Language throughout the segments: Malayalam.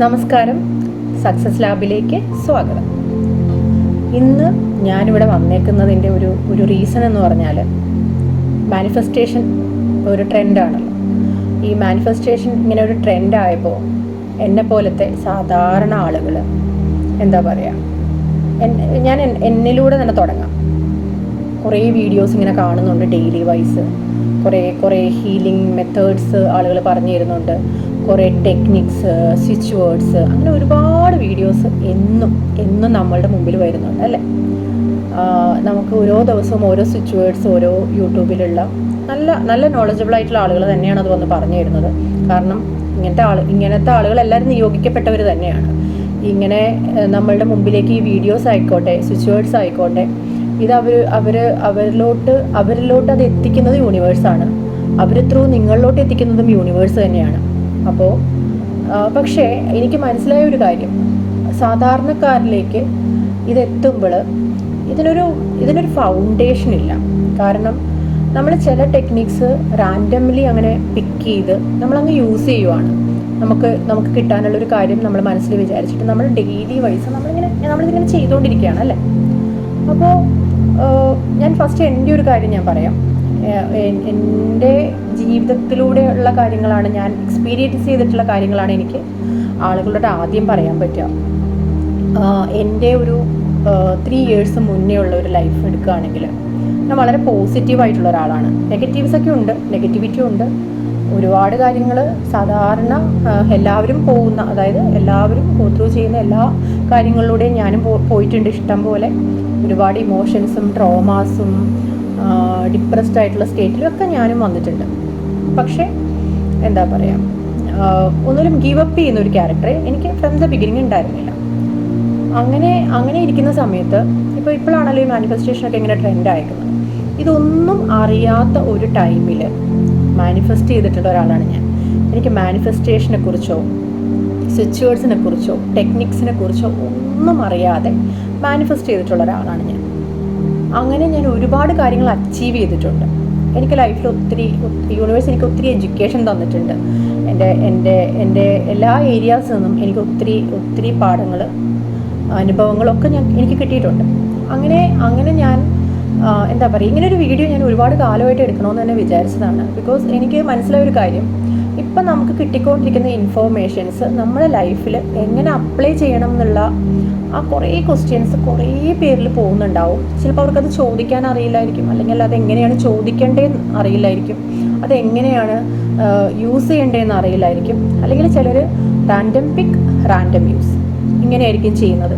നമസ്കാരം, സക്സസ് ലാബിലേക്ക് സ്വാഗതം. ഇന്ന് ഞാനിവിടെ വന്നേക്കുന്നതിൻ്റെ ഒരു റീസൺ എന്ന് പറഞ്ഞാൽ മാനിഫെസ്റ്റേഷൻ ഒരു ട്രെൻഡാണല്ലോ. ഈ മാനിഫെസ്റ്റേഷൻ ഇങ്ങനെ ഒരു ട്രെൻഡായപ്പോൾ എന്നെ പോലത്തെ സാധാരണ ആളുകൾ എന്താ പറയുക, ഞാൻ എന്നിലൂടെ തന്നെ തുടങ്ങാം. കുറേ വീഡിയോസ് ഇങ്ങനെ കാണുന്നുണ്ട്, ഡെയിലി വൈസ് കുറേ ഹീലിംഗ് മെത്തേഡ്സ് ആളുകൾ പറഞ്ഞു തരുന്നുണ്ട്, കുറേ ടെക്നിക്സ്, സ്വിച്ച് വേർഡ്സ്, അങ്ങനെ ഒരുപാട് വീഡിയോസ് എന്നും നമ്മളുടെ മുമ്പിൽ വരുന്നുണ്ട് അല്ലേ. നമുക്ക് ഓരോ ദിവസവും ഓരോ സ്വിച്ച് വേർഡ്സ് ഓരോ യൂട്യൂബിലുള്ള നല്ല നോളജബിൾ ആയിട്ടുള്ള ആളുകൾ തന്നെയാണ് അത് വന്ന് പറഞ്ഞു തരുന്നത്. കാരണം ഇങ്ങനത്തെ ആളുകൾ എല്ലാവരും നിയോഗിക്കപ്പെട്ടവർ തന്നെയാണ്. ഇങ്ങനെ നമ്മളുടെ മുമ്പിലേക്ക് ഈ വീഡിയോസ് ആയിക്കോട്ടെ, സ്വിച്ച് വേർഡ്സ് ആയിക്കോട്ടെ, ഇത് അവരിലോട്ട് അത് എത്തിക്കുന്നത് യൂണിവേഴ്സാണ്. അവർ ത്രൂ നിങ്ങളിലോട്ട് എത്തിക്കുന്നതും യൂണിവേഴ്സ് തന്നെയാണ്. അപ്പോൾ പക്ഷേ എനിക്ക് മനസ്സിലായ ഒരു കാര്യം, സാധാരണക്കാരിലേക്ക് ഇതെത്തുമ്പോൾ ഇതിനൊരു ഫൗണ്ടേഷൻ ഇല്ല. കാരണം നമ്മൾ ചില ടെക്നിക്സ് റാൻഡംലി അങ്ങനെ പിക്ക് ചെയ്ത് നമ്മളങ്ങ് യൂസ് ചെയ്യുവാണ്. നമുക്ക് കിട്ടാനുള്ളൊരു കാര്യം നമ്മൾ മനസ്സിൽ വിചാരിച്ചിട്ട് നമ്മൾ ഡെയിലി വൈസ് നമ്മളിതിങ്ങനെ ചെയ്തുകൊണ്ടിരിക്കുകയാണ് അല്ലേ. അപ്പോൾ ഞാൻ ഫസ്റ്റ് എൻ്റെ ഒരു കാര്യം ഞാൻ പറയാം. എൻ്റെ ജീവിതത്തിലൂടെയുള്ള കാര്യങ്ങളാണ്, ഞാൻ എക്സ്പീരിയൻസ് ചെയ്തിട്ടുള്ള കാര്യങ്ങളാണ് എനിക്ക് ആളുകളോട് ആദ്യം പറയാൻ പറ്റുക. എൻ്റെ ഒരു 3 years മുന്നേ ഉള്ള ഒരു ലൈഫ് എടുക്കുകയാണെങ്കിൽ ഞാൻ വളരെ പോസിറ്റീവായിട്ടുള്ള ഒരാളാണ്. നെഗറ്റീവ്സൊക്കെ ഉണ്ട്, നെഗറ്റിവിറ്റി ഉണ്ട്. ഒരുപാട് കാര്യങ്ങൾ സാധാരണ എല്ലാവരും പോകുന്ന, അതായത് എല്ലാവരും ഗോ ത്രൂ ചെയ്യുന്ന എല്ലാ കാര്യങ്ങളിലൂടെയും ഞാനും പോയിട്ടുണ്ട്. ഇഷ്ടം പോലെ ഒരുപാട് ഇമോഷൻസും ട്രോമാസും ഡിപ്രസ്ഡ് ആയിട്ടുള്ള സ്റ്റേറ്റിലും ഒക്കെ ഞാനും വന്നിട്ടുണ്ട്. പക്ഷേ എന്താ പറയുക, ഒന്നിലും ഗീവ് അപ്പ് ചെയ്യുന്ന ഒരു ക്യാരക്ടർ എനിക്ക് ഫ്രം ദ ബിഗിനിങ് ഉണ്ടായിരുന്നില്ല. അങ്ങനെ ഇരിക്കുന്ന സമയത്ത് ഇപ്പോഴാണല്ലോ ഈ മാനിഫെസ്റ്റേഷനൊക്കെ ഇങ്ങനെ ട്രെൻഡ് ആയിരിക്കുന്നത്. ഇതൊന്നും അറിയാത്ത ഒരു ടൈമിൽ മാനിഫെസ്റ്റ് ചെയ്തിട്ടുള്ള ഒരാളാണ് ഞാൻ. എനിക്ക് മാനിഫെസ്റ്റേഷനെ കുറിച്ചോ സ്വിച്ച് വേർഡ്സിനെ കുറിച്ചോ ടെക്നിക്സിനെ കുറിച്ചോ ഒന്നും അറിയാതെ മാനിഫെസ്റ്റ് ചെയ്തിട്ടുള്ള ഒരാളാണ് ഞാൻ. അങ്ങനെ ഞാൻ ഒരുപാട് കാര്യങ്ങൾ അച്ചീവ് ചെയ്തിട്ടുണ്ട്. എനിക്ക് ലൈഫിൽ യൂണിവേഴ്സ് എനിക്ക് ഒത്തിരി എഡ്യൂക്കേഷൻ തന്നിട്ടുണ്ട്. എൻ്റെ എല്ലാ ഏരിയാസിൽ നിന്നും എനിക്ക് ഒത്തിരി പാഠങ്ങൾ, അനുഭവങ്ങളൊക്കെ എനിക്ക് കിട്ടിയിട്ടുണ്ട്. അങ്ങനെ ഞാൻ എന്താ പറയുക, ഇങ്ങനൊരു വീഡിയോ ഞാൻ ഒരുപാട് കാലമായിട്ട് എടുക്കണമെന്ന് തന്നെ വിചാരിച്ചതാണ്. ബിക്കോസ് എനിക്ക് മനസ്സിലായ ഒരു കാര്യം, ഇപ്പം നമുക്ക് കിട്ടിക്കൊണ്ടിരിക്കുന്ന ഇൻഫോർമേഷൻസ് നമ്മുടെ ലൈഫിൽ എങ്ങനെ അപ്ലൈ ചെയ്യണം എന്നുള്ള ആ കുറേ ക്വസ്റ്റ്യൻസ് കുറേ പേരിൽ പോകുന്നുണ്ടാവും. ചിലപ്പോൾ അവർക്കത് ചോദിക്കാൻ അറിയില്ലായിരിക്കും, അല്ലെങ്കിൽ അതെങ്ങനെയാണ് ചോദിക്കേണ്ടതെന്ന് അറിയില്ലായിരിക്കും, അതെങ്ങനെയാണ് യൂസ് ചെയ്യേണ്ടതെന്ന് അറിയില്ലായിരിക്കും. അല്ലെങ്കിൽ ചിലർ റാൻഡം പിക്ക് റാൻഡം യൂസ് ഇങ്ങനെയായിരിക്കും ചെയ്യുന്നത്.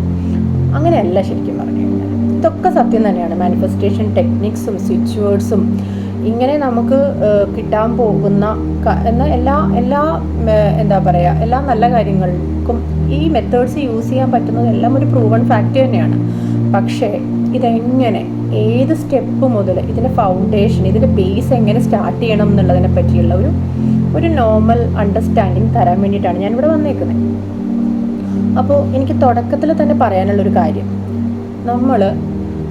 അങ്ങനെയല്ല ശരിക്കും പറഞ്ഞു കഴിഞ്ഞാൽ. ഇതൊക്കെ സത്യം തന്നെയാണ്. മാനിഫെസ്റ്റേഷൻ ടെക്നിക്സും സ്വിച്ച് വേർഡ്സും ഇങ്ങനെ നമുക്ക് കിട്ടാൻ പോകുന്ന എല്ലാ എന്താ പറയുക, എല്ലാ നല്ല കാര്യങ്ങൾക്കും ഈ മെത്തേഡ്സ് യൂസ് ചെയ്യാൻ പറ്റുന്നതെല്ലാം ഒരു പ്രൂവൺ ഫാക്റ്റ് തന്നെയാണ്. പക്ഷേ ഇതെങ്ങനെ, ഏത് സ്റ്റെപ്പ് മുതൽ ഇതിൻ്റെ ഫൗണ്ടേഷൻ, ഇതിൻ്റെ ബേസ് എങ്ങനെ സ്റ്റാർട്ട് ചെയ്യണം എന്നുള്ളതിനെ പറ്റിയുള്ള ഒരു നോർമൽ അണ്ടർസ്റ്റാൻഡിങ് തരാൻ വേണ്ടിയിട്ടാണ് ഞാനിവിടെ വന്നേക്കുന്നത്. അപ്പോൾ എനിക്ക് തുടക്കത്തിൽ തന്നെ പറയാനുള്ളൊരു കാര്യം,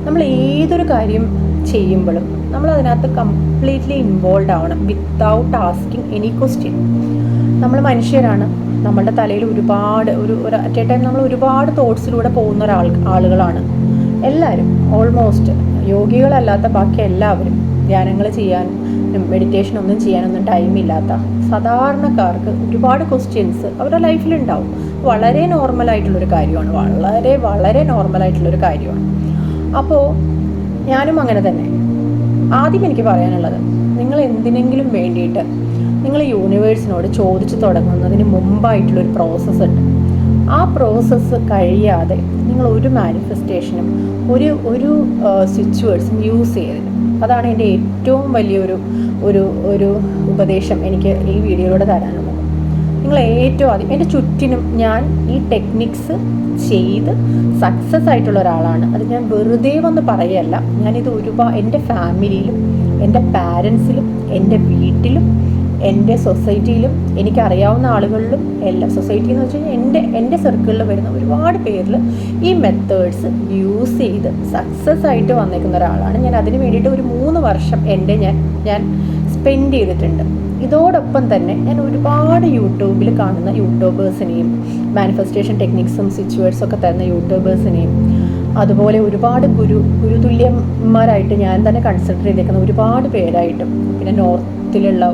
നമ്മൾ ഏതൊരു കാര്യം ചെയ്യുമ്പോഴും നമ്മൾ അതിനകത്ത് കംപ്ലീറ്റ്ലി ഇൻവോൾവ് ആവണം, വിത്തൗട്ട് ആസ്കിങ് എനി ക്വസ്റ്റ്യൻ. നമ്മൾ മനുഷ്യരാണ്. നമ്മളുടെ തലയിൽ ഒരുപാട് അറ്റ് എ ടൈം നമ്മൾ ഒരുപാട് തോട്ട്സിലൂടെ പോകുന്ന ആളുകളാണ് എല്ലാവരും. ഓൾമോസ്റ്റ് യോഗികളല്ലാത്ത ബാക്കി എല്ലാവരും ധ്യാനങ്ങൾ ചെയ്യാൻ, മെഡിറ്റേഷൻ ഒന്നും ചെയ്യാനൊന്നും ടൈമില്ലാത്ത സാധാരണക്കാർക്ക് ഒരുപാട് ക്വസ്റ്റ്യൻസ് അവരുടെ ലൈഫിലുണ്ടാവും. വളരെ നോർമലായിട്ടുള്ളൊരു കാര്യമാണ്, വളരെ നോർമലായിട്ടുള്ളൊരു കാര്യമാണ്. അപ്പോൾ ഞാനും അങ്ങനെ തന്നെ. ആദ്യം എനിക്ക് പറയാനുള്ളത്, നിങ്ങൾ എന്തിനെങ്കിലും വേണ്ടിയിട്ട് നിങ്ങൾ യൂണിവേഴ്സിനോട് ചോദിച്ചു തുടങ്ങുന്നതിന് മുമ്പായിട്ടുള്ളൊരു പ്രോസസ്സ് ഉണ്ട്. ആ പ്രോസസ്സ് കഴിയാതെ നിങ്ങൾ ഒരു മാനിഫെസ്റ്റേഷനും ഒരു സ്വിച്ച് വേർഡ്സും യൂസ് ചെയ്യരുത്. അതാണ് എൻ്റെ ഏറ്റവും വലിയൊരു ഉപദേശം എനിക്ക് ഈ വീഡിയോയിലൂടെ തരാനുള്ളത്. നിങ്ങൾ ഏറ്റവും ആദ്യം, എൻ്റെ ചുറ്റിനും ഞാൻ ഈ ടെക്നിക്സ് ചെയ്ത് സക്സസ് ആയിട്ടുള്ള ഒരാളാണ്. അത് ഞാൻ വെറുതെ വന്ന് പറയല്ല. ഞാനിത് എൻ്റെ ഫാമിലിയിലും എൻ്റെ പാരൻസിലും എൻ്റെ വീട്ടിലും എൻ്റെ സൊസൈറ്റിയിലും എനിക്കറിയാവുന്ന ആളുകളിലും എല്ലാം, സൊസൈറ്റി എന്ന് വെച്ച് കഴിഞ്ഞാൽ എൻ്റെ സർക്കിളിൽ വരുന്ന ഒരുപാട് പേരിൽ ഈ മെത്തേഡ്സ് യൂസ് ചെയ്ത് സക്സസ് ആയിട്ട് വന്നേക്കുന്ന ഒരാളാണ് ഞാൻ. അതിന് വേണ്ടിയിട്ട് ഒരു 3 വർഷം ഞാൻ സ്പെൻഡ് ചെയ്തിട്ടുണ്ട്. ഇതോടൊപ്പം തന്നെ ഞാൻ ഒരുപാട് യൂട്യൂബിൽ കാണുന്ന യൂട്യൂബേഴ്സിനെയും മാനിഫെസ്റ്റേഷൻ ടെക്നിക്സും സിറ്റുവേഴ്സും ഒക്കെ തരുന്ന യൂട്യൂബേഴ്സിനെയും, അതുപോലെ ഒരുപാട് ഗുരുതുല്യന്മാരായിട്ട് ഞാൻ തന്നെ കൺസിഡർ ചെയ്തേക്കുന്ന ഒരുപാട് പേരായിട്ടും, പിന്നെ നോർത്തിലുള്ള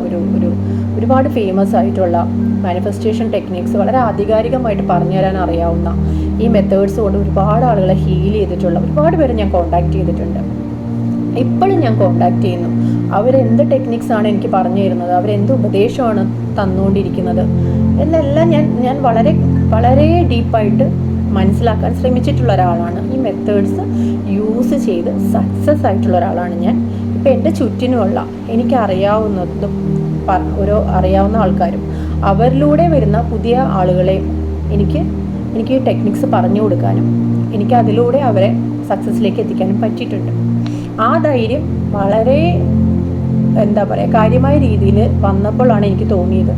ഒരുപാട് ഫേമസ് ആയിട്ടുള്ള മാനിഫെസ്റ്റേഷൻ ടെക്നിക്സ് വളരെ ആധികാരികമായിട്ട് പറഞ്ഞു തരാൻ അറിയാവുന്ന ഈ മെത്തേഡ്സ് കൊണ്ട് ഒരുപാട് ആളുകളെ ഹീൽ ചെയ്തിട്ടുള്ള ഒരുപാട് പേരെ ഞാൻ കോൺടാക്ട് ചെയ്തിട്ടുണ്ട്. ഇപ്പോഴും ഞാൻ കോൺടാക്ട് ചെയ്യുന്നു. അവരെന്ത് ടെക്നിക്സാണ് എനിക്ക് പറഞ്ഞു തരുന്നത്, അവരെന്ത് ഉപദേശമാണ് തന്നുകൊണ്ടിരിക്കുന്നത് എന്നെല്ലാം ഞാൻ വളരെ വളരെ ഡീപ്പായിട്ട് മനസ്സിലാക്കാൻ ശ്രമിച്ചിട്ടുള്ള ഒരാളാണ്. ഈ മെത്തേഡ്സ് യൂസ് ചെയ്ത് സക്സസ് ആയിട്ടുള്ള ഒരാളാണ് ഞാൻ. ഇപ്പം എൻ്റെ ചുറ്റിനുമുള്ള എനിക്കറിയാവുന്നതും അറിയാവുന്ന ആൾക്കാരും അവരിലൂടെ വരുന്ന പുതിയ ആളുകളെ എനിക്ക് ഈ ടെക്നിക്സ് പറഞ്ഞു കൊടുക്കാനും എനിക്ക് അതിലൂടെ അവരെ സക്സസ്സിലേക്ക് എത്തിക്കാനും പറ്റിയിട്ടുണ്ട്. ആ ധൈര്യം വളരെ കാര്യമായ രീതിയിൽ വന്നപ്പോഴാണ് എനിക്ക് തോന്നിയത്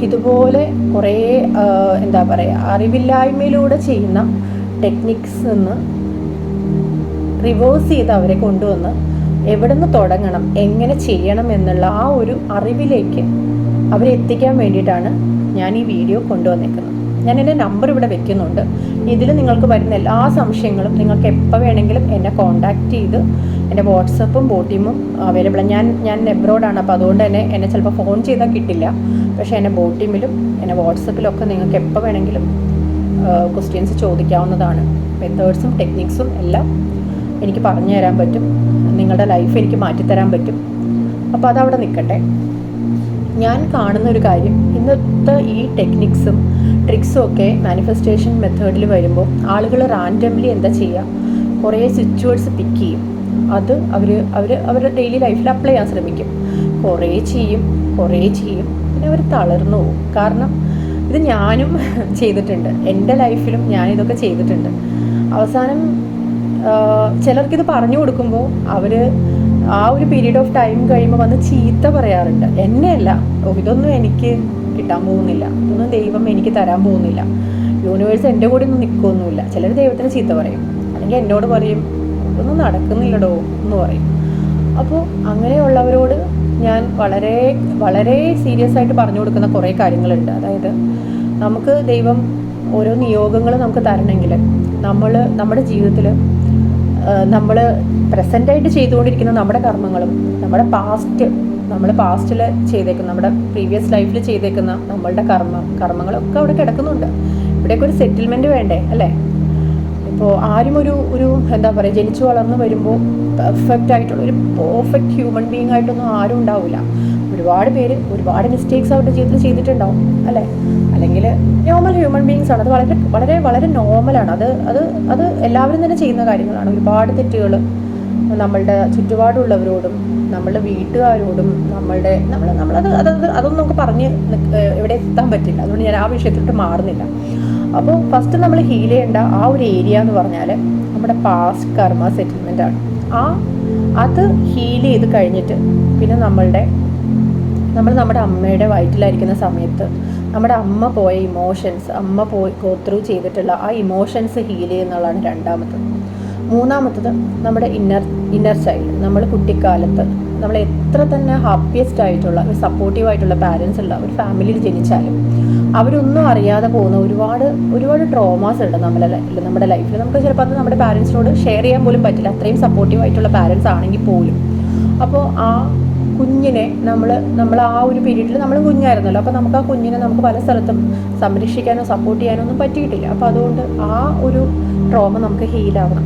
ഇതുപോലെ കുറേ അറിവില്ലായ്മയിലൂടെ ചെയ്യുന്ന ടെക്നിക്സ് നിന്ന് റിവേഴ്സ് ചെയ്ത് അവരെ കൊണ്ടുവന്ന് എവിടെ നിന്ന് തുടങ്ങണം, എങ്ങനെ ചെയ്യണം എന്നുള്ള ആ ഒരു അറിവിലേക്ക് അവരെ എത്തിക്കാൻ വേണ്ടിയിട്ടാണ് ഞാൻ ഈ വീഡിയോ കൊണ്ടുവന്നേക്കുന്നത്. ഞാൻ എൻ്റെ നമ്പർ ഇവിടെ വെക്കുന്നുണ്ട്. ഇതിൽ നിങ്ങൾക്ക് വരുന്ന എല്ലാ സംശയങ്ങളും നിങ്ങൾക്ക് എപ്പോൾ വേണമെങ്കിലും എന്നെ കോൺടാക്റ്റ് ചെയ്ത്, എൻ്റെ വാട്സപ്പും ബോട്ടിമും അവൈലബിൾ. ഞാൻ എബ്രോഡാണ്, അപ്പോൾ അതുകൊണ്ട് തന്നെ എന്നെ ചിലപ്പോൾ ഫോൺ ചെയ്താൽ കിട്ടില്ല. പക്ഷേ എന്നെ ബോട്ടിമിലും എന്നെ വാട്സപ്പിലൊക്കെ നിങ്ങൾക്ക് എപ്പോൾ വേണമെങ്കിലും ക്വസ്റ്റ്യൻസ് ചോദിക്കാവുന്നതാണ്. മെത്തേഡ്സും ടെക്നിക്സും എല്ലാം എനിക്ക് പറഞ്ഞു തരാൻ പറ്റും. നിങ്ങളുടെ ലൈഫ് എനിക്ക് മാറ്റിത്തരാൻ പറ്റും. അപ്പോൾ അതവിടെ നിൽക്കട്ടെ. ഞാൻ കാണുന്ന ഒരു കാര്യം, ഇന്നത്തെ ഈ ടെക്നിക്സും ട്രിക്സും ഒക്കെ മാനിഫെസ്റ്റേഷൻ മെത്തേഡിൽ വരുമ്പോൾ ആളുകൾ റാൻഡംലി എന്താ ചെയ്യുക, കുറേ സിറ്റുവേഴ്സ് പിക്ക് ചെയ്യും. അത് അവരുടെ ഡെയിലി ലൈഫിൽ അപ്ലൈ ചെയ്യാൻ ശ്രമിക്കും. കുറേ ചെയ്യും, പിന്നെ അവർ തളർന്നു പോകും. കാരണം ഇത് ഞാനും ചെയ്തിട്ടുണ്ട്. എൻ്റെ ലൈഫിലും ഞാനിതൊക്കെ ചെയ്തിട്ടുണ്ട്. അവസാനം ചിലർക്കിത് പറഞ്ഞു കൊടുക്കുമ്പോൾ അവർ ആ ഒരു പീരീഡ് ഓഫ് ടൈം കഴിയുമ്പോൾ വന്ന് ചീത്ത പറയാറുണ്ട്. എന്നെയല്ല, ഇതൊന്നും എനിക്ക് കിട്ടാൻ പോകുന്നില്ല, ഇതൊന്നും ദൈവം എനിക്ക് തരാൻ പോകുന്നില്ല, യൂണിവേഴ്സ് എൻ്റെ കൂടെ ഒന്നും നിൽക്കുകയൊന്നുമില്ല. ചിലർ ദൈവത്തിന് ചീത്ത പറയും, അല്ലെങ്കിൽ എന്നോട് പറയും ഇതൊന്നും നടക്കുന്നില്ലടോ എന്ന് പറയും. അപ്പോൾ അങ്ങനെയുള്ളവരോട് ഞാൻ വളരെ വളരെ സീരിയസ് ആയിട്ട് പറഞ്ഞു കൊടുക്കുന്ന കുറേ കാര്യങ്ങളുണ്ട്. അതായത് നമുക്ക് ദൈവം ഓരോ നിയോഗങ്ങൾ നമുക്ക് തരണമെങ്കിൽ നമ്മുടെ ജീവിതത്തിൽ നമ്മൾ പ്രസൻ്റായിട്ട് ചെയ്തുകൊണ്ടിരിക്കുന്ന നമ്മുടെ കർമ്മങ്ങളും നമ്മൾ പാസ്റ്റിൽ ചെയ്തേക്കുന്ന നമ്മുടെ പ്രീവിയസ് ലൈഫിൽ ചെയ്തേക്കുന്ന നമ്മളുടെ കർമ്മങ്ങളൊക്കെ അവിടെ കിടക്കുന്നുണ്ട്. ഇവിടെയൊക്കെ ഒരു സെറ്റിൽമെൻറ്റ് വേണ്ടേ അല്ലേ? ഇപ്പോൾ ആരും ഒരു ജനിച്ചു വളർന്ന് വരുമ്പോൾ പെർഫെക്റ്റ് ആയിട്ടുള്ള ഒരു പെർഫെക്റ്റ് ഹ്യൂമൻ ബീങ് ആയിട്ടൊന്നും ആരും ഉണ്ടാവില്ല. ഒരുപാട് പേര് ഒരുപാട് മിസ്റ്റേക്സ് അവരുടെ ജീവിതത്തിൽ ചെയ്തിട്ടുണ്ടാവും അല്ലേ? അല്ലെങ്കിൽ നോർമൽ ഹ്യൂമൻ ബീങ്സ് ആണ്. അത് വളരെ വളരെ വളരെ നോർമലാണ്. അത് എല്ലാവരും തന്നെ ചെയ്യുന്ന കാര്യങ്ങളാണ്. ഒരുപാട് തെറ്റുകൾ നമ്മളുടെ ചുറ്റുപാടുള്ളവരോടും നമ്മളുടെ വീട്ടുകാരോടും അതൊന്നും നമുക്ക് പറഞ്ഞ് ഇവിടെ എത്താൻ പറ്റില്ല. അതുകൊണ്ട് ഞാൻ ആ വിഷയത്തിലോട്ട് മാറുന്നില്ല. അപ്പോൾ ഫസ്റ്റ് നമ്മൾ ഹീൽ ചെയ്യേണ്ട ആ ഒരു ഏരിയ എന്ന് പറഞ്ഞാൽ നമ്മുടെ പാസ്റ്റ് കർമ്മ സെറ്റിൽമെൻ്റ് ആണ്. അത് ഹീൽ ചെയ്ത് കഴിഞ്ഞിട്ട് പിന്നെ നമ്മുടെ അമ്മയുടെ വയറ്റിലായിരിക്കുന്ന സമയത്ത് നമ്മുടെ അമ്മ പോയ ഇമോഷൻസ്, ഗോ ത്രൂ ചെയ്തിട്ടുള്ള ആ ഇമോഷൻസ് ഹീൽ ചെയ്യുന്നതാണ് രണ്ടാമത്തത്. മൂന്നാമത്തത് നമ്മുടെ ഇന്നർ ചൈൽഡ്. നമ്മൾ കുട്ടിക്കാലത്ത് നമ്മൾ എത്ര തന്നെ ഹാപ്പിയസ്റ്റ് ആയിട്ടുള്ള ഒരു സപ്പോർട്ടീവ് ആയിട്ടുള്ള പാരൻസ് ഉള്ള ഒരു ഫാമിലിയിൽ ജനിച്ചാലും അവരൊന്നും അറിയാതെ പോകുന്ന ഒരുപാട് ട്രോമാസ് ഉണ്ട് നമ്മുടെ ലൈഫിൽ. നമുക്ക് ചിലപ്പോൾ അത് നമ്മുടെ പാരൻസിനോട് ഷെയർ ചെയ്യാൻ പോലും പറ്റില്ല, അത്രയും സപ്പോർട്ടീവ് ആയിട്ടുള്ള പാരൻസ് ആണെങ്കിൽ പോലും. അപ്പോൾ ആ കുഞ്ഞിനെ നമ്മൾ ആ ഒരു പീരീഡിൽ നമ്മൾ കുഞ്ഞായിരുന്നല്ലോ, അപ്പോൾ നമുക്ക് ആ കുഞ്ഞിനെ നമുക്ക് പല സ്ഥലത്തും സംരക്ഷിക്കാനോ സപ്പോർട്ട് ചെയ്യാനോ ഒന്നും പറ്റിയിട്ടില്ല. അപ്പോൾ അതുകൊണ്ട് ആ ഒരു ട്രോമ നമുക്ക് ഹീലാവണം.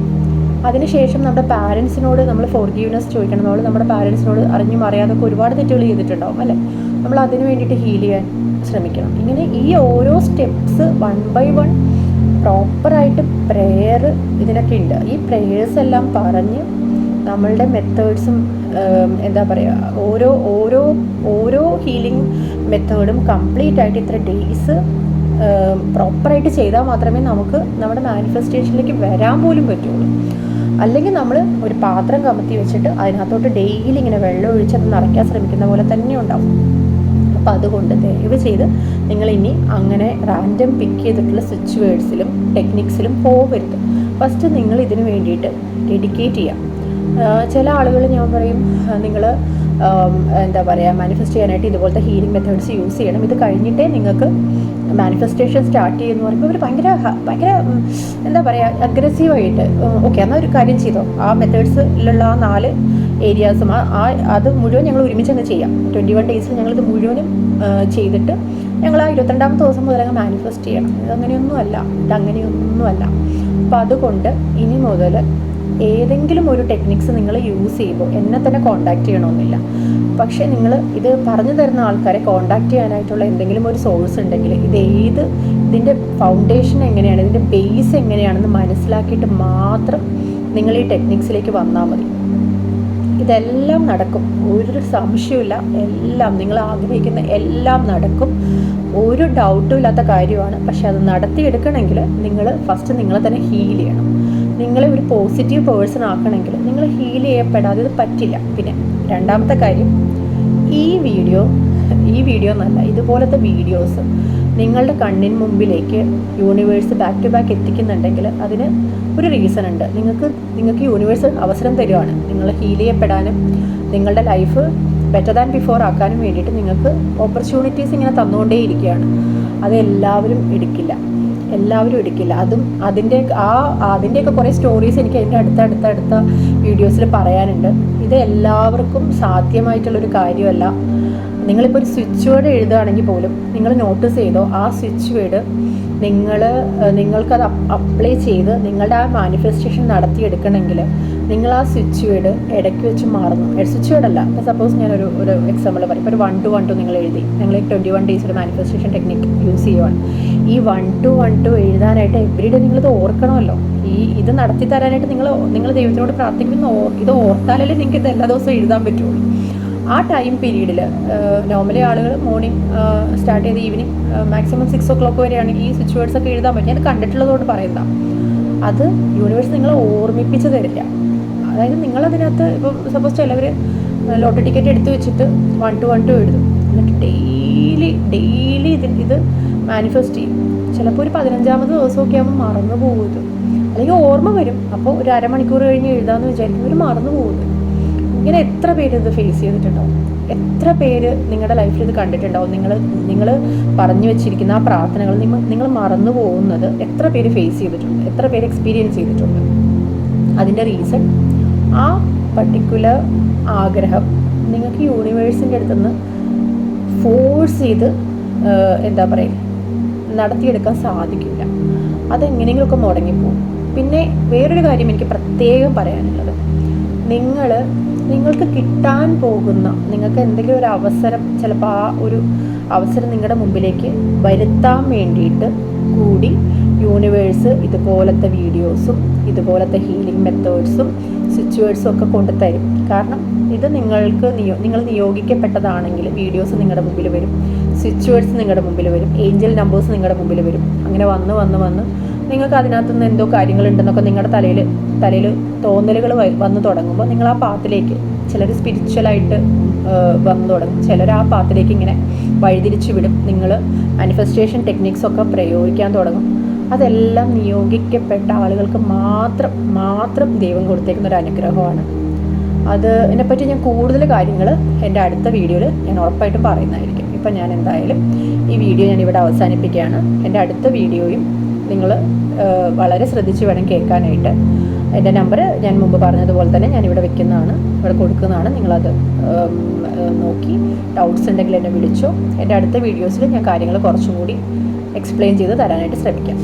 അതിനുശേഷം നമ്മുടെ പാരൻസിനോട് നമ്മൾ ഫോർഗീവ്നെസ് ചോദിക്കണം. നമ്മുടെ പാരൻസിനോട് അറിഞ്ഞും അറിയാതൊക്കെ ഒരുപാട് തെറ്റുകൾ ചെയ്തിട്ടുണ്ടാവും അല്ലേ? നമ്മൾ അതിന് വേണ്ടിയിട്ട് ഹീൽ ചെയ്യാൻ ശ്രമിക്കണം. ഇങ്ങനെ ഈ ഓരോ സ്റ്റെപ്സ് 1 by 1 പ്രോപ്പറായിട്ട് പ്രെയർ ഇതിനൊക്കെ ഉണ്ട്. ഈ പ്രേയേഴ്സ് എല്ലാം പറഞ്ഞ് നമ്മളുടെ മെത്തേഡ്സും ഓരോ ഹീലിംഗ് മെത്തേഡും കംപ്ലീറ്റ് ആയിട്ട് ഇത്ര ഡേയ്സ് പ്രോപ്പറായിട്ട് ചെയ്താൽ മാത്രമേ നമുക്ക് നമ്മുടെ മാനിഫെസ്റ്റേഷനിലേക്ക് വരാൻ പോലും പറ്റുള്ളൂ. അല്ലെങ്കിൽ നമ്മൾ ഒരു പാത്രം കമത്തി വെച്ചിട്ട് അതിനകത്തോട്ട് ഡെയിലി ഇങ്ങനെ വെള്ളം ഒഴിച്ചത് നിറയ്ക്കാൻ ശ്രമിക്കുന്ന പോലെ തന്നെ ഉണ്ടാവും. അപ്പോൾ അതുകൊണ്ട് ദയവ് ചെയ്ത് നിങ്ങളിനി അങ്ങനെ റാൻഡം പിക്ക് ചെയ്തിട്ടുള്ള സ്വിച്ച് വേർഡ്സിലും ടെക്നിക്സിലും പോകരുത്. ഫസ്റ്റ് നിങ്ങൾ ഇതിന് വേണ്ടിയിട്ട് ഡെഡിക്കേറ്റ് ചെയ്യാം. ചില ആളുകൾ ഞാൻ പറയും നിങ്ങൾ മാനിഫെസ്റ്റ് ചെയ്യാനായിട്ട് ഇതുപോലത്തെ ഹീലിംഗ് മെത്തേഡ്സ് യൂസ് ചെയ്യണം. ഇത് കഴിഞ്ഞിട്ടേ നിങ്ങൾക്ക് മാനിഫെസ്റ്റേഷൻ സ്റ്റാർട്ട് ചെയ്യുമെന്ന് പറയുമ്പോൾ അവർ ഭയങ്കര എന്താ പറയുക അഗ്രസീവായിട്ട് ഓക്കെ എന്നാൽ ഒരു കാര്യം ചെയ്തോ, ആ മെത്തേഡ്സിലുള്ള ആ 4 ഏരിയാസും അത് മുഴുവൻ ഞങ്ങൾ ഒരുമിച്ച് അങ്ങ് ചെയ്യാം. 21 ഡേയ്സിൽ ഞങ്ങളിത് മുഴുവനും ചെയ്തിട്ട് ഞങ്ങൾ ആ 22ാമത്തെ ദിവസം മുതൽ അങ്ങ് മാനിഫെസ്റ്റ് ചെയ്യണം. ഇതങ്ങനെയൊന്നുമല്ല. അപ്പോൾ അതുകൊണ്ട് ഇനി മുതൽ ഏതെങ്കിലും ഒരു ടെക്നിക്സ് നിങ്ങൾ യൂസ് ചെയ്യുമ്പോൾ എന്നെ തന്നെ കോൺടാക്റ്റ് ചെയ്യണമെന്നില്ല. പക്ഷേ നിങ്ങൾ ഇത് പറഞ്ഞു തരുന്ന ആൾക്കാരെ കോൺടാക്റ്റ് ചെയ്യാനായിട്ടുള്ള എന്തെങ്കിലും ഒരു സോഴ്സ് ഉണ്ടെങ്കിൽ ഇതിൻ്റെ ഫൗണ്ടേഷൻ എങ്ങനെയാണ്, ഇതിൻ്റെ ബേസ് എങ്ങനെയാണെന്ന് മനസ്സിലാക്കിയിട്ട് മാത്രം നിങ്ങൾ ഈ ടെക്നിക്സിലേക്ക് വന്നാൽ മതി. ഇതെല്ലാം നടക്കും, ഒരു സംശയമില്ല. എല്ലാം നിങ്ങൾ ആഗ്രഹിക്കുന്ന എല്ലാം നടക്കും, ഒരു ഡൗട്ടും ഇല്ലാത്ത കാര്യമാണ്. പക്ഷെ അത് നടത്തിയെടുക്കണമെങ്കിൽ നിങ്ങൾ ഫസ്റ്റ് നിങ്ങളെ തന്നെ ഹീൽ ചെയ്യണം. നിങ്ങളെ ഒരു പോസിറ്റീവ് പേഴ്സൺ ആക്കണമെങ്കിൽ നിങ്ങൾ ഹീൽ ചെയ്യപ്പെടാതെ ഇത് പറ്റില്ല. പിന്നെ രണ്ടാമത്തെ കാര്യം, ഈ വീഡിയോ എന്നല്ല, ഇതുപോലത്തെ വീഡിയോസ് നിങ്ങളുടെ കണ്ണിന് മുമ്പിലേക്ക് യൂണിവേഴ്സ് ബാക്ക് ടു ബാക്ക് എത്തിക്കുന്നുണ്ടെങ്കിൽ അതിന് ഒരു റീസൺ ഉണ്ട്. നിങ്ങൾക്ക് യൂണിവേഴ്സ് അവസരം തരുവാണ് നിങ്ങൾ ഹീൽ ചെയ്യപ്പെടാനും നിങ്ങളുടെ ലൈഫ് ബെറ്റർ ദാൻ ബിഫോർ ആക്കാനും വേണ്ടിയിട്ട് നിങ്ങൾക്ക് ഓപ്പർച്യൂണിറ്റീസ് ഇങ്ങനെ തന്നുകൊണ്ടേയിരിക്കുകയാണ്. അത് എല്ലാവരും എടുക്കില്ല. അതും അതിൻ്റെയൊക്കെ കുറേ സ്റ്റോറീസ് എനിക്ക് അതിൻ്റെ അടുത്ത വീഡിയോസിൽ പറയാനുണ്ട്. ഇത് എല്ലാവർക്കും സാധ്യമായിട്ടുള്ളൊരു കാര്യമല്ല. നിങ്ങളിപ്പോൾ ഒരു സ്വിച്ച് വേർഡ് എഴുതുകയാണെങ്കിൽ പോലും നിങ്ങൾ നോട്ടീസ് ചെയ്തോ, ആ സ്വിച്ച് വേർഡ് നിങ്ങൾക്കത് അപ്ലൈ ചെയ്ത് നിങ്ങളുടെ ആ മാനിഫെസ്റ്റേഷൻ നടത്തിയെടുക്കണമെങ്കിൽ നിങ്ങൾ ആ സ്വിച്ച് വേർഡ് ഇടയ്ക്ക് വെച്ച് മാറുന്നു. സ്വിച്ച് വേർഡല്ല, ഇപ്പോൾ സപ്പോസ് ഞാനൊരു എക്സാമ്പിൾ പറയും. ഇപ്പോൾ ഒരു 1 to 1 2 നിങ്ങൾ എഴുതി, നിങ്ങൾ 21 ഡേയ്സ് ഒരു മാനിഫെസ്റ്റേഷൻ ടെക്നിക്ക് യൂസ് ചെയ്യുവാണ്. ഈ 1 to 1 2 എഴുതാനായിട്ട് എവരിഡേ നിങ്ങളിത് ഓർക്കണമല്ലോ. ഇത് നടത്തി തരാനായിട്ട് നിങ്ങൾ ദൈവത്തിനോട് പ്രാർത്ഥിക്കുന്നു. ഇത് ഓർത്താലല്ലേ നിങ്ങൾക്ക് ഇത് എല്ലാ ദിവസവും എഴുതാൻ പറ്റുള്ളൂ. ആ ടൈം പീരീഡിൽ നോർമലി ആളുകൾ മോർണിംഗ് സ്റ്റാർട്ട് ചെയ്ത് ഈവനിങ് മാക്സിമം 6 o'clock വരെയാണ് ഈ സ്വിച്ച് വേർഡ്സ് ഒക്കെ എഴുതാൻ പറ്റും. ഞാൻ കണ്ടിട്ടുള്ളതുകൊണ്ട് പറയുന്ന അത് യൂണിവേഴ്സ് നിങ്ങളെ ഓർമ്മിപ്പിച്ച് തരില്ല. അതായത് നിങ്ങളതിനകത്ത് ഇപ്പോൾ സപ്പോസ് ചിലവർ ലോട്ടറി ടിക്കറ്റ് എടുത്ത് വെച്ചിട്ട് 1 to 1 2 എഴുതും. എന്നിട്ട് ഡെയിലി ഇത് മാനിഫെസ്റ്റ് ചെയ്യും. ചിലപ്പോൾ ഒരു 15ാമത്തെ ദിവസമൊക്കെ ആകുമ്പോൾ മറന്നു പോകുന്നത്, അല്ലെങ്കിൽ ഓർമ്മ വരും. അപ്പോൾ ഒരു അരമണിക്കൂർ കഴിഞ്ഞ് എഴുതാമെന്ന് വിചാരിക്കുന്നവർ മറന്നു പോകുന്നത്. ഇങ്ങനെ എത്ര പേര് ഇത് ഫേസ് ചെയ്തിട്ടുണ്ടാവും? എത്ര പേര് നിങ്ങളുടെ ലൈഫിൽ ഇത് കണ്ടിട്ടുണ്ടാവും? നിങ്ങൾ പറഞ്ഞു വെച്ചിരിക്കുന്ന ആ പ്രാർത്ഥനകൾ നിങ്ങൾ മറന്നു പോകുന്നത് എത്ര പേര് ഫേസ് ചെയ്തിട്ടുണ്ട്? എത്ര പേര് എക്സ്പീരിയൻസ് ചെയ്തിട്ടുണ്ട്? അതിൻ്റെ റീസൺ ആ പർട്ടിക്കുലർ ആഗ്രഹം നിങ്ങൾക്ക് യൂണിവേഴ്സിൻ്റെ അടുത്തുനിന്ന് ഫോഴ്സ് ചെയ്ത് എന്താ പറയുക നടത്തിയെടുക്കാൻ സാധിക്കില്ല. അതെങ്ങനെയെങ്കിലുമൊക്കെ മുടങ്ങിപ്പോകും. പിന്നെ വേറൊരു കാര്യം എനിക്ക് പ്രത്യേകം പറയാനുള്ളത്, നിങ്ങൾക്ക് കിട്ടാൻ പോകുന്ന നിങ്ങൾക്ക് എന്തെങ്കിലും ഒരു അവസരം, ചിലപ്പോൾ ആ ഒരു അവസരം നിങ്ങളുടെ മുമ്പിലേക്ക് വരുത്താൻ വേണ്ടിയിട്ട് കൂടി യൂണിവേഴ്സ് ഇതുപോലത്തെ വീഡിയോസും ഇതുപോലത്തെ ഹീലിംഗ് മെത്തേഡ്സും സ്വിച്ച് ഒക്കെ കൊണ്ടുതരും. കാരണം ഇത് നിങ്ങൾ നിയോഗിക്കപ്പെട്ടതാണെങ്കിൽ വീഡിയോസ് നിങ്ങളുടെ മുമ്പിൽ വരും, സ്വിച്ച് നിങ്ങളുടെ മുമ്പിൽ വരും, ഏഞ്ചൽ നമ്പേഴ്സ് നിങ്ങളുടെ മുമ്പിൽ വരും. അങ്ങനെ വന്ന് നിങ്ങൾക്ക് അതിനകത്തുനിന്ന് എന്തോ കാര്യങ്ങളുണ്ടെന്നൊക്കെ നിങ്ങളുടെ തലയിൽ തോന്നലുകൾ വന്നു തുടങ്ങുമ്പോൾ നിങ്ങൾ ആ പാത്തിലേക്ക്, ചിലർ സ്പിരിച്വലായിട്ട് വന്നു തുടങ്ങും, ചിലർ ആ പാത്തിലേക്ക് ഇങ്ങനെ വഴിതിരിച്ചു വിടും. നിങ്ങൾ മാനിഫെസ്റ്റേഷൻ ടെക്നിക്സൊക്കെ പ്രയോഗിക്കാൻ തുടങ്ങും. അതെല്ലാം നിയോഗിക്കപ്പെട്ട ആളുകൾക്ക് മാത്രം ദൈവം കൊടുത്തേക്കുന്ന ഒരു അനുഗ്രഹമാണ്. അതിനെപ്പറ്റി ഞാൻ കൂടുതൽ കാര്യങ്ങൾ എൻ്റെ അടുത്ത വീഡിയോയിൽ ഞാൻ ഉറപ്പായിട്ടും പറയുന്നതായിരിക്കും. ഇപ്പം ഞാൻ എന്തായാലും ഈ വീഡിയോ ഞാനിവിടെ അവസാനിപ്പിക്കുകയാണ്. എൻ്റെ അടുത്ത വീഡിയോയും നിങ്ങൾ വളരെ ശ്രദ്ധിച്ച് വേണം കേൾക്കാനായിട്ട്. എൻ്റെ നമ്പർ ഞാൻ മുമ്പ് പറഞ്ഞതുപോലെ തന്നെ ഞാനിവിടെ വെക്കുന്നതാണ്, ഇവിടെ കൊടുക്കുന്നതാണ്. നിങ്ങളത് നോക്കി ഡൗട്ട്സ് ഉണ്ടെങ്കിൽ എന്നെ വിളിച്ചോ. എൻ്റെ അടുത്ത വീഡിയോസിൽ ഞാൻ കാര്യങ്ങൾ കുറച്ചും കൂടി എക്സ്പ്ലെയിൻ ചെയ്ത് തരാനായിട്ട് ശ്രമിക്കാം.